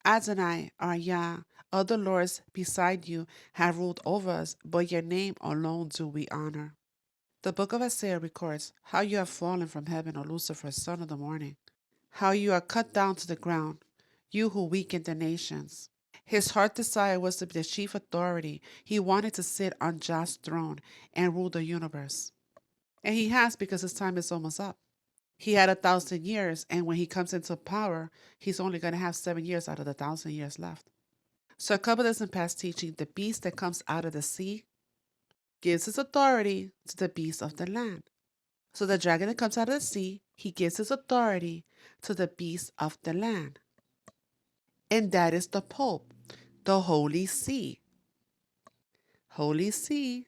Adonai are Yah. Other lords beside you have ruled over us, but your name alone do we honor. The book of Isaiah records how you have fallen from heaven, O Lucifer, son of the morning, how you are cut down to the ground, you who weakened the nations. His heart desire was to be the chief authority. He wanted to sit on Jah's throne and rule the universe. And he has, because his time is almost up. He had 1,000 years, and when he comes into power, he's only going to have 7 years out of the 1,000 years left. So, a couple of in past teaching, the beast that comes out of the sea gives his authority to the beast of the land. So, the dragon that comes out of the sea, he gives his authority to the beast of the land. And that is the Pope, the Holy See. Holy See.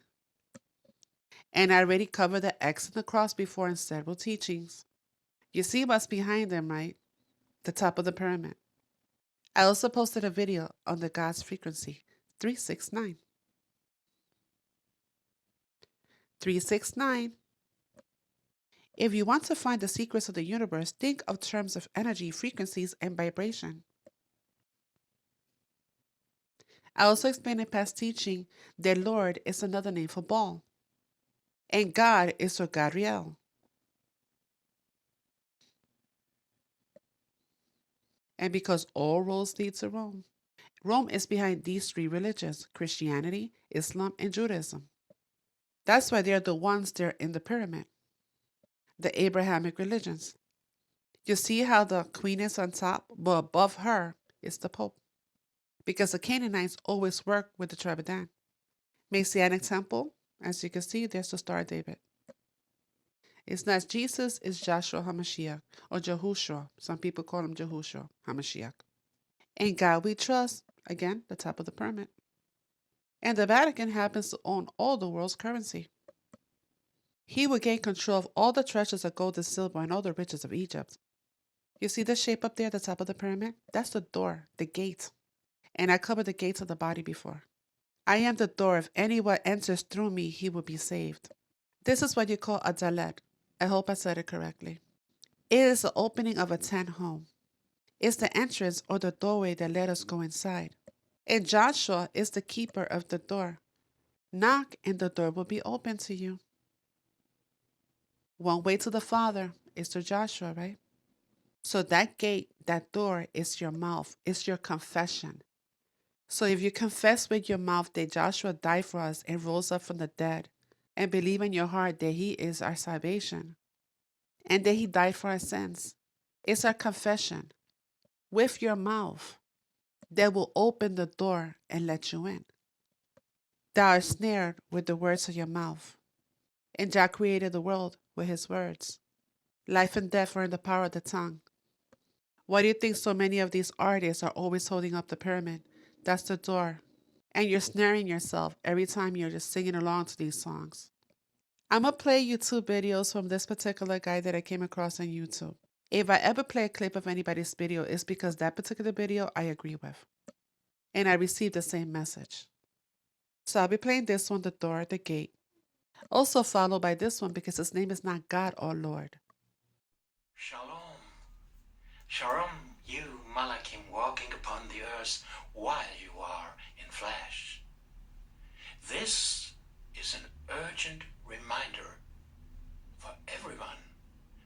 And I already covered the X and the cross before in several teachings. You see what's behind them, right? The top of the pyramid. I also posted a video on the God's frequency, 369. 369. If you want to find the secrets of the universe, think of terms of energy, frequencies, and vibration. I also explained in past teaching that Lord is another name for Baal, and God is for Gadriel. And because all roads lead to Rome, Rome is behind these three religions, Christianity, Islam, and Judaism. That's why they're the ones there in the pyramid, the Abrahamic religions. You see how the queen is on top, but above her is the Pope. Because the Canaanites always work with the tribe of Dan. Messianic temple, as you can see, there's the Star of David. It's not Jesus, it's Joshua HaMashiach, or Jehoshua. Some people call him Jehoshua HaMashiach. In God we trust, again, the top of the pyramid. And the Vatican happens to own all the world's currency. He will gain control of all the treasures of gold and silver and all the riches of Egypt. You see the shape up there at the top of the pyramid? That's the door, the gate. And I covered the gates of the body before. I am the door. If anyone enters through me, he will be saved. This is what you call a dalet. I hope I said it correctly. It is the opening of a tent home. It's the entrance or the doorway that let us go inside. And Joshua is the keeper of the door. Knock and the door will be open to you. One way to the Father is through Joshua, right? So that gate, that door is your mouth. It's your confession. So if you confess with your mouth that Joshua died for us and rose up from the dead, and believe in your heart that he is our salvation, and that he died for our sins, it's our confession with your mouth that will open the door and let you in. Thou art snared with the words of your mouth. And Jah created the world with his words. Life and death are in the power of the tongue. Why do you think so many of these artists are always holding up the pyramid? That's the door. And you're snaring yourself every time you're just singing along to these songs. I'm going to play YouTube videos from this particular guy that I came across on YouTube. If I ever play a clip of anybody's video, it's because that particular video I agree with. And I received the same message. So I'll be playing this one, the door, the gate. Also followed by this one because his name is not God or Lord. Shalom. Shalom, you Malachim walking upon the earth while you are in flesh. This is an urgent reminder for everyone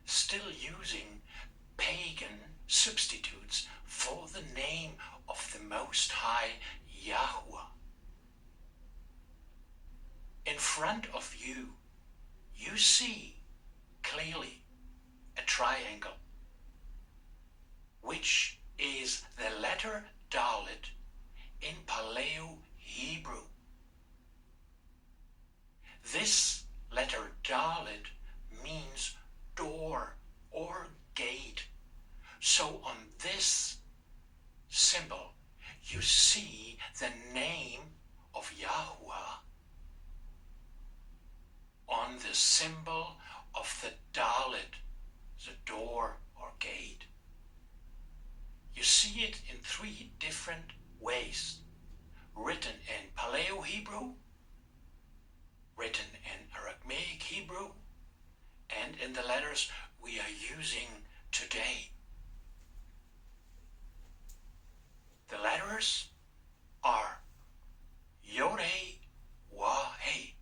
still using pagan substitutes for the name of the Most High Yahuwah. In front of you, you see clearly a triangle, which is the letter Dalet in Paleo-Hebrew. This letter Dalet means door or gate. So on this symbol, you see the name of Yahuwah on the symbol of the Dalet, the door or gate. You see it in three different ways, written in Paleo-Hebrew, written in Aramaic Hebrew, and in the letters we are using today. letters are Yod-He, Wah-He.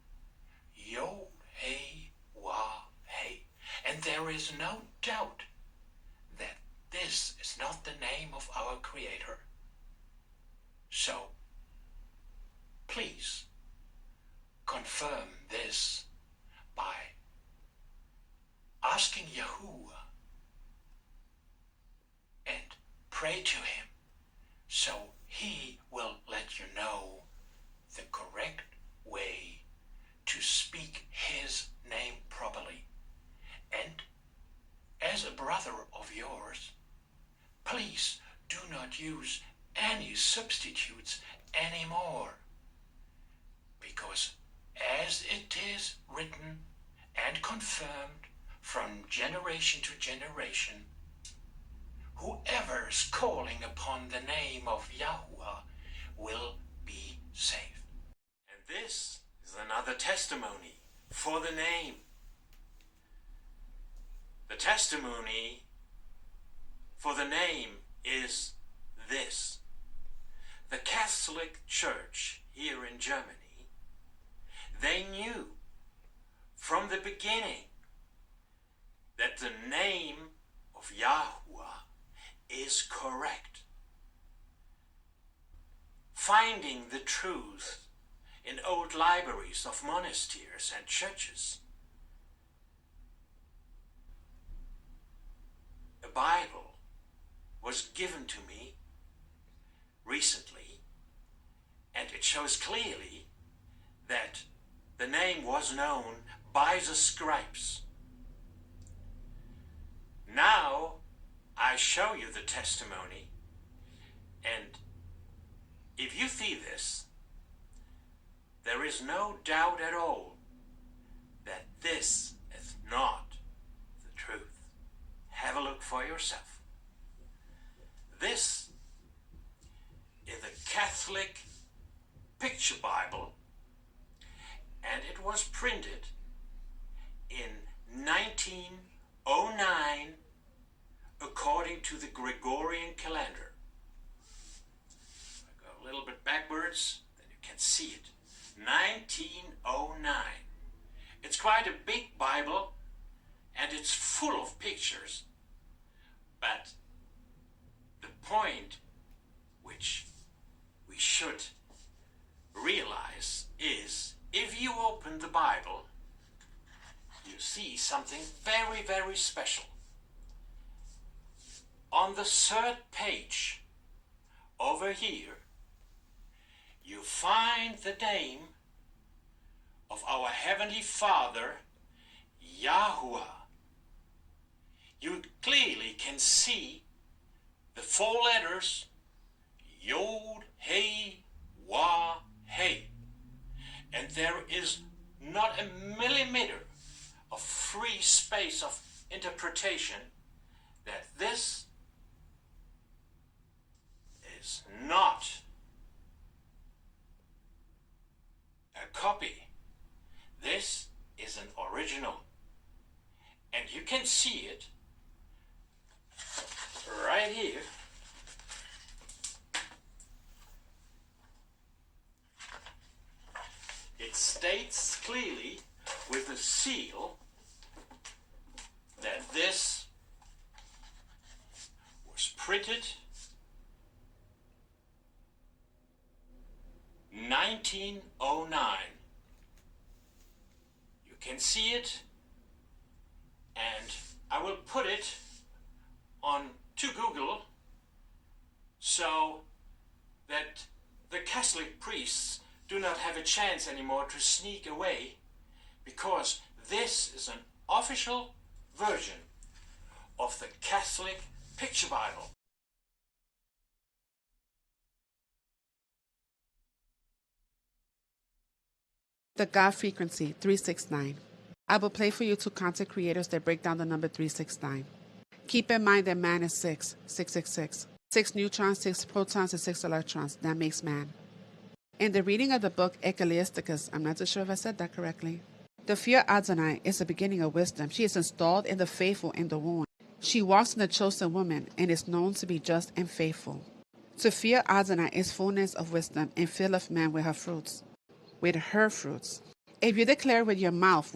Yod-He, Wah-He. And there is no doubt that this is not the name of our Creator. So, please confirm this by asking Yahuwah and pray to him so he will let you know the correct way to speak his name properly. And as a brother of yours, please do not use any substitutes anymore, because as it is written and confirmed from generation to generation, whoever is calling upon the name of Yahuwah will be saved. And this is another testimony for the name. The testimony for the name is this. The Catholic Church here in Germany, they knew from the beginning that the name of Yahuwah is correct. Finding the truth in old libraries of monasteries and churches, a Bible was given to me recently, and it shows clearly that the name was known by the scribes. Now I show you the testimony, and if you see this, there is no doubt at all that this is not the truth. Have a look for yourself. This is a Catholic picture Bible, and it was printed in 1909 according to the Gregorian calendar. I go a little bit backwards, then you can see it. 1909. It's quite a big Bible, and it's full of pictures. But the point which we should realize is, if you open the Bible, you see something very, very special. On the third page, over here, you find the name of our Heavenly Father, Yahuwah. You clearly can see the four letters, Yod, He, Wah, He. And there is not a millimeter of free space of interpretation that this is not a copy. This is an original. And you can see it right here. It states clearly with a seal that this was printed 1909. You can see it, and I will put it on to Google so that the Catholic priests do not have a chance anymore to sneak away, because this is an official version of the Catholic Picture Bible. The God Frequency 369. I will play for you two content creators that break down the number 369. Keep in mind that man is 666. 6 neutrons, 6 protons, and 6 electrons. That makes man. In the reading of the book Ecclesiasticus, I'm not too sure if I said that correctly. The fear Adonai is the beginning of wisdom. She is installed in the faithful in the womb. She walks in the chosen woman and is known to be just and faithful. To fear Adonai is fullness of wisdom, and filleth man with her fruits, with her fruits. If you declare with your mouth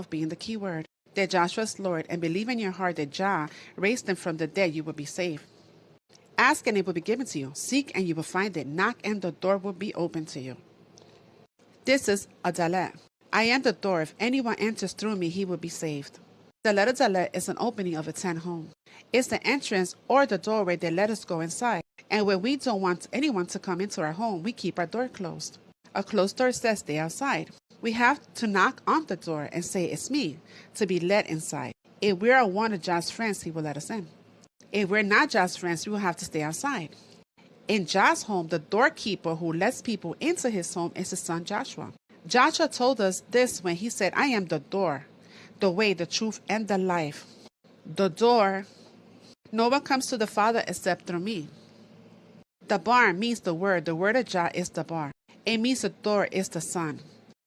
being the key word, that Joshua is Lord, and believe in your heart that Jah raised him from the dead, you will be saved. Ask and it will be given to you. Seek and you will find it. Knock and the door will be open to you. This is a dalet. I am the door. If anyone enters through me, he will be saved. The letter dalet is an opening of a tent home. It's the entrance or the doorway that let us go inside. And when we don't want anyone to come into our home, we keep our door closed. A closed door says stay outside. We have to knock on the door and say it's me to be let inside. If we are one of Jah's friends, he will let us in. If we're not Jah's friends, we will have to stay outside. In Jah's home, the doorkeeper who lets people into his home is his son Joshua. Joshua told us this when he said, I am the door, the way, the truth, and the life. The door. No one comes to the Father except through me. The bar means the word. The word of Jah is the bar. It means the door is the son.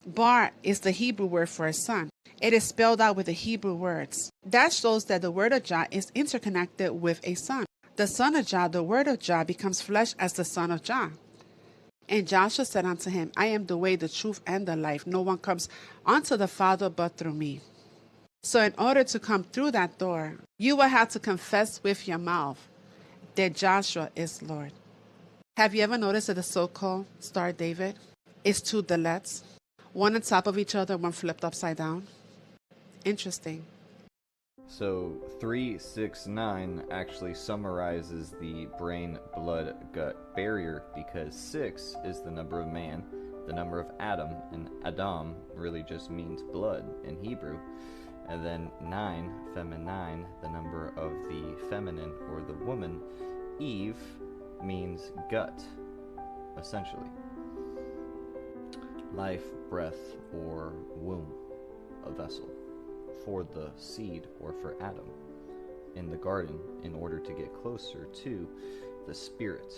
Bar is the Hebrew word for a son. It is spelled out with the Hebrew words. That shows that the word of Jah is interconnected with a son. The son of Jah, the word of Jah, becomes flesh as the son of Jah. And Joshua said unto him, I am the way, the truth, and the life. No one comes unto the Father but through me. So in order to come through that door, you will have to confess with your mouth that Joshua is Lord. Have you ever noticed that the so-called Star David is two dalets, one on top of each other, one flipped upside down? Interesting. So 369 actually summarizes the brain, blood, gut barrier because 6 is the number of man, the number of Adam, and Adam really just means blood in Hebrew. And then 9, feminine, the number of the feminine or the woman. Eve means gut, essentially. Life, breath, or womb, a vessel for the seed or for Adam in the garden in order to get closer to the spirit.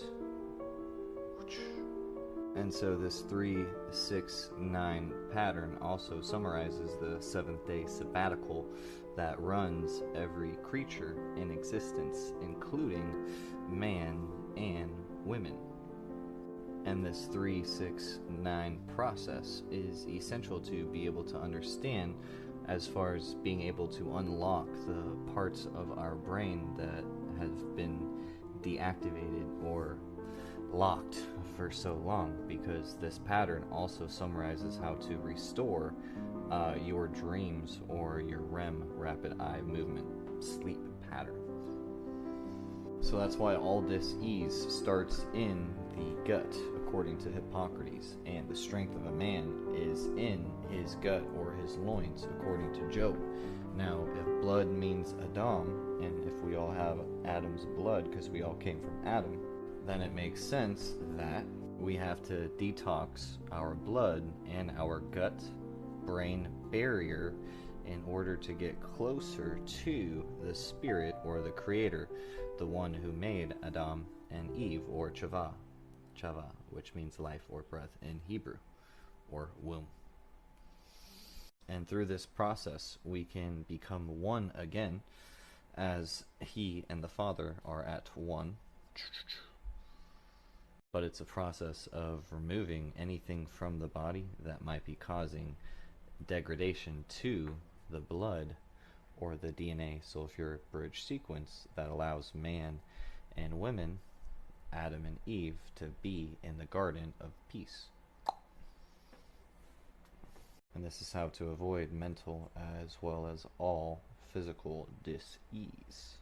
And so this 3-6-9 pattern also summarizes the 7th-day sabbatical that runs every creature in existence, including man and women. And this 3-6-9 process is essential to be able to understand as far as being able to unlock the parts of our brain that have been deactivated or locked for so long, because this pattern also summarizes how to restore your dreams or your REM, rapid eye movement sleep pattern. So that's why all dis-ease starts in the gut, according to Hippocrates, and the strength of a man is in his gut or his loins, according to Job. Now, if blood means Adam, and if we all have Adam's blood because we all came from Adam, then it makes sense that we have to detox our blood and our gut-brain barrier in order to get closer to the spirit or the creator, the one who made Adam and Eve, or Chava, which means life or breath in Hebrew, or womb. And through this process, we can become one again, as he and the Father are at one. But it's a process of removing anything from the body that might be causing degradation to the blood or the DNA sulfuric bridge sequence that allows man and women, Adam and Eve, to be in the garden of peace. And this is how to avoid mental as well as all physical dis-ease.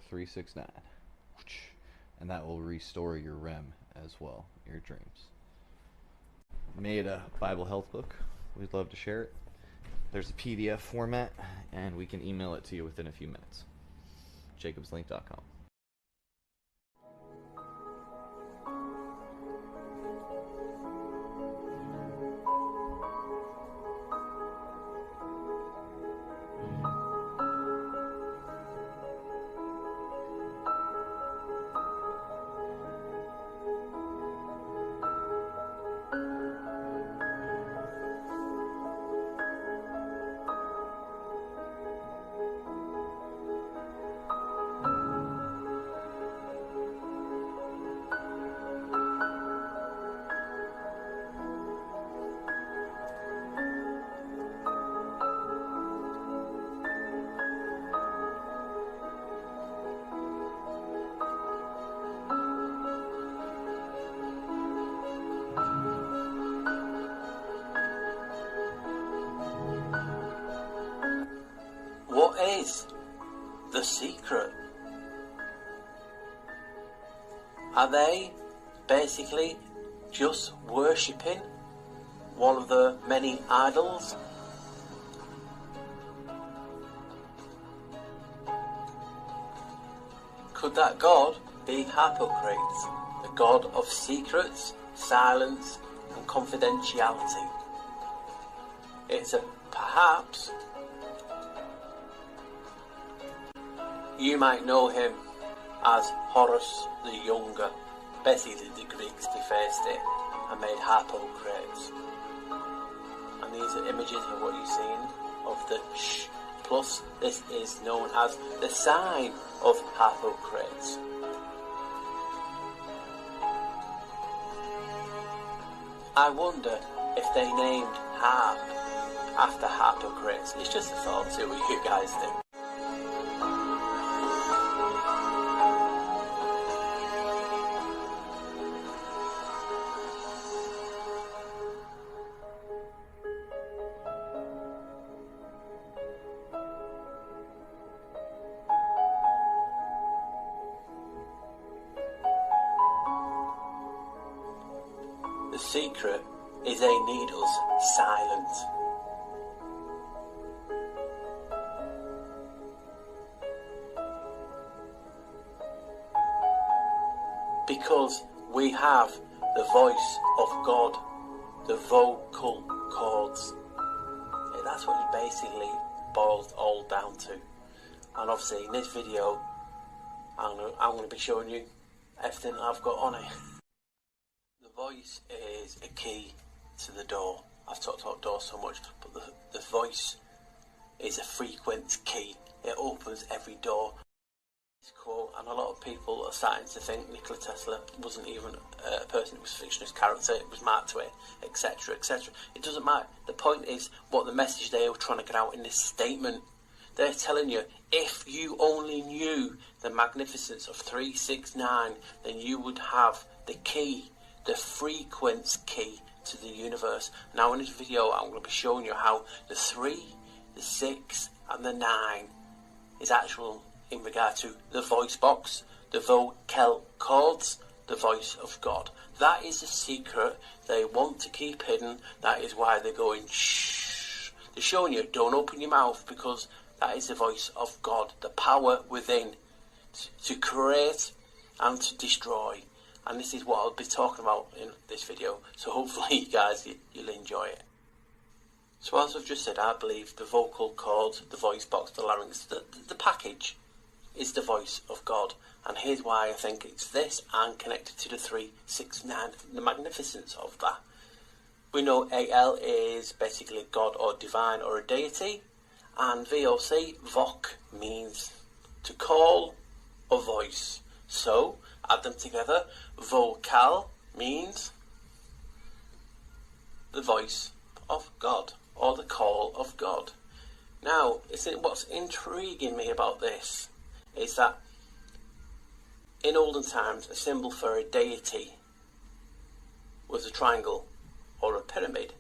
369. And that will restore your REM as well, your dreams. Made a Bible health book. We'd love to share it. There's a PDF format, and we can email it to you within a few minutes. jacobslink.com. the secret? Are they basically just worshipping one of the many idols? Could that God be Harpocrates, the god of secrets, silence and confidentiality? It's a perhaps. You might know him as Horus the Younger. Basically the Greeks defaced it and made Harpocrates. And these are images of what you're seeing of the sh. Plus this is known as the sign of Harpocrates. I wonder if they named harp after Harpocrates. It's just a thought, see what you guys think. The secret is a needle's silence. Because we have the voice of God, the vocal cords. Yeah, that's what it basically boils all down to. And obviously in this video, I'm going to be showing you everything I've got on it. The voice is a key to the door. I've talked about doors so much, but the voice is a frequent key. It opens every door. This quote, and a lot of people are starting to think Nikola Tesla wasn't even a person, it was a fictionist character, it was Mark Twain, etc, etc. It doesn't matter. The point is what the message they were trying to get out in this statement. They're telling you, if you only knew the magnificence of 369, then you would have the key, the frequency key to the universe. Now in this video I'm going to be showing you how the 3, the 6 and the 9 is actual in regard to the voice box, the vocal cords, the voice of God. That is the secret they want to keep hidden. That is why they're going shh. They're showing you, don't open your mouth, because that is the voice of God, the power within to create and to destroy. And this is what I'll be talking about in this video. So hopefully you guys, you'll enjoy it. So as I've just said, I believe the vocal cords, the voice box, the larynx, the package is the voice of God. And here's why I think it's this and connected to the 369, the magnificence of that. We know AL is basically God or divine or a deity, and VOC, voc, means to call or voice. So add them together, vocal means the voice of God or the call of God. Now, what's intriguing me about this is that in olden times a symbol for a deity was a triangle or a pyramid.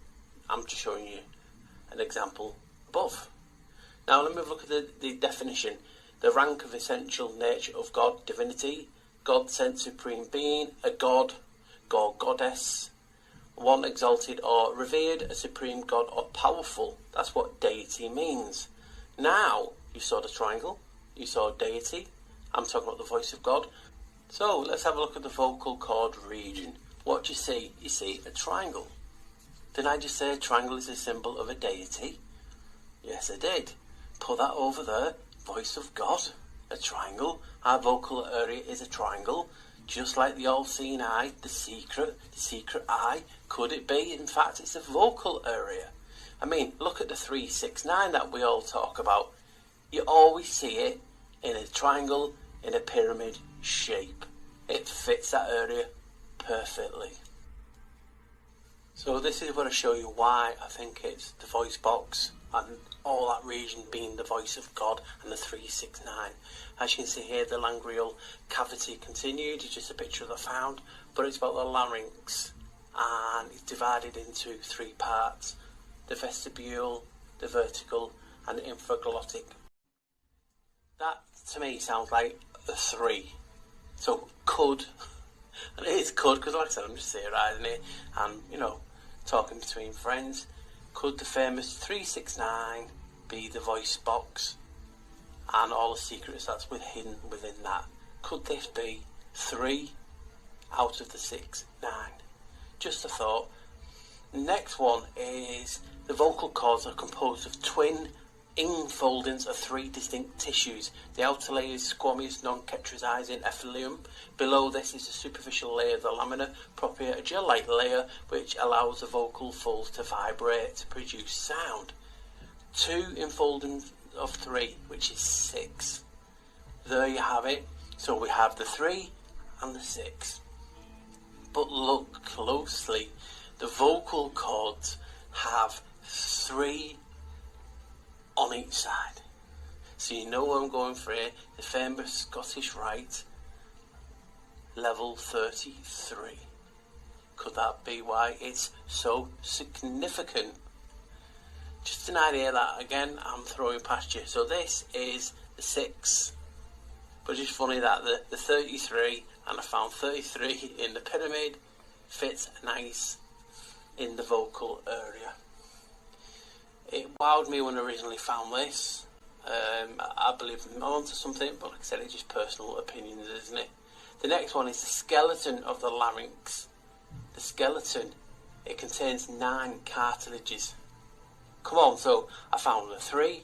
I'm just showing you an example above. Now let me look at the definition. The rank of essential nature of God, divinity, God sent supreme being, a god, goddess, one exalted or revered, a supreme god or powerful. That's what deity means. Now you saw the triangle, you saw deity, I'm talking about the voice of God. So let's have a look at the vocal cord region. What do you see? You see a triangle. Did I just say a triangle is a symbol of a deity? Yes, I did. Put that over there. Voice of God, a triangle. Our vocal area is a triangle, just like the all-seeing eye, the secret eye. Could it be? In fact, it's a vocal area. I mean, look at the 369 that we all talk about. You always see it in a triangle, in a pyramid shape. It fits that area perfectly. So this is where I show you why I think it's the voice box and all that region being the voice of God and the 369. As you can see here, the laryngeal cavity continued. It's just a picture of the found, but it's about the larynx, and it's divided into 3 parts: the vestibule, the vertical, and the infraglottic. That to me sounds like a 3. So could, and it is could, because like I said, I'm just theorising it, and, you know, talking between friends. Could the famous 369 be the voice box and all the secrets that's hidden within that? Could this be 3 out of the 6, 9? Just a thought. Next one is the vocal cords are composed of twin infoldings of 3 distinct tissues. The outer layer is squamous, non-cauterizing epithelium. Below this is the superficial layer of the lamina propria, a gel-like layer which allows the vocal folds to vibrate to produce sound. 2 infoldings of 3, which is 6. There you have it. So we have the 3 and the 6. But look closely. The vocal cords have 3 on each side. So you know what I'm going for here. The famous Scottish Rite, level 33. Could that be why it's so significant? Just an idea that, again, I'm throwing past you. So this is the 6. But it's just funny that the 33, and I found 33 in the pyramid, fits nice in the vocal area. It wowed me when I originally found this. I believe I'm onto something, but like I said, it's just personal opinions, isn't it? The next one is the skeleton of the larynx. The skeleton, it contains 9 cartilages. Come on, so I found the 3,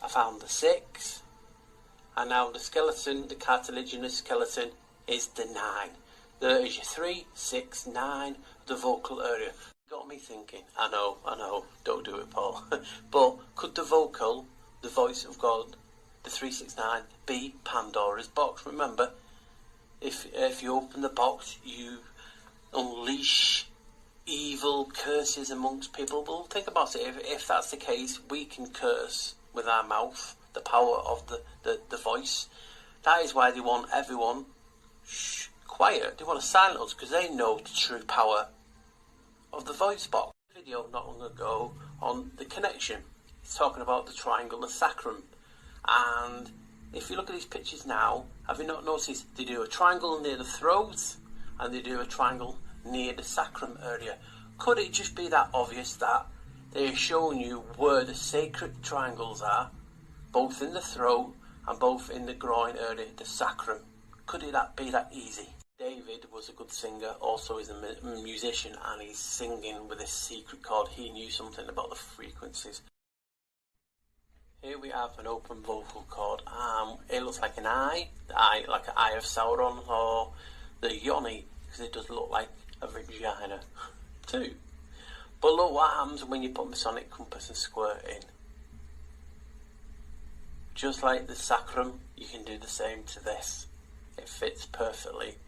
I found the 6, and now the skeleton, the cartilaginous skeleton, is the 9. There is your 3, 6, 9, the vocal area. Got me thinking, I know, don't do it, Paul. But could the vocal, the voice of God, the 369, be Pandora's box? Remember, if you open the box, you unleash evil curses amongst people. Well, think about it. If that's the case, we can curse with our mouth, the power of the voice. That is why they want everyone quiet. They want to silence us because they know the true power of the voice box. A video not long ago on the connection. It's talking about the triangle, the sacrum. And if you look at these pictures now, have you not noticed they do a triangle near the throat and they do a triangle near the sacrum area? Could it just be that obvious that they're showing you where the sacred triangles are, both in the throat and both in the groin area, the sacrum? Could it be that easy? David was a good singer, also he's a musician, and he's singing with a secret chord. He knew something about the frequencies. Here we have an open vocal cord. It looks like an eye, like an eye of Sauron, or the yoni, because it does look like a vagina too. But look what happens when you put Masonic compass and squirt in. Just like the sacrum, you can do the same to this. It fits perfectly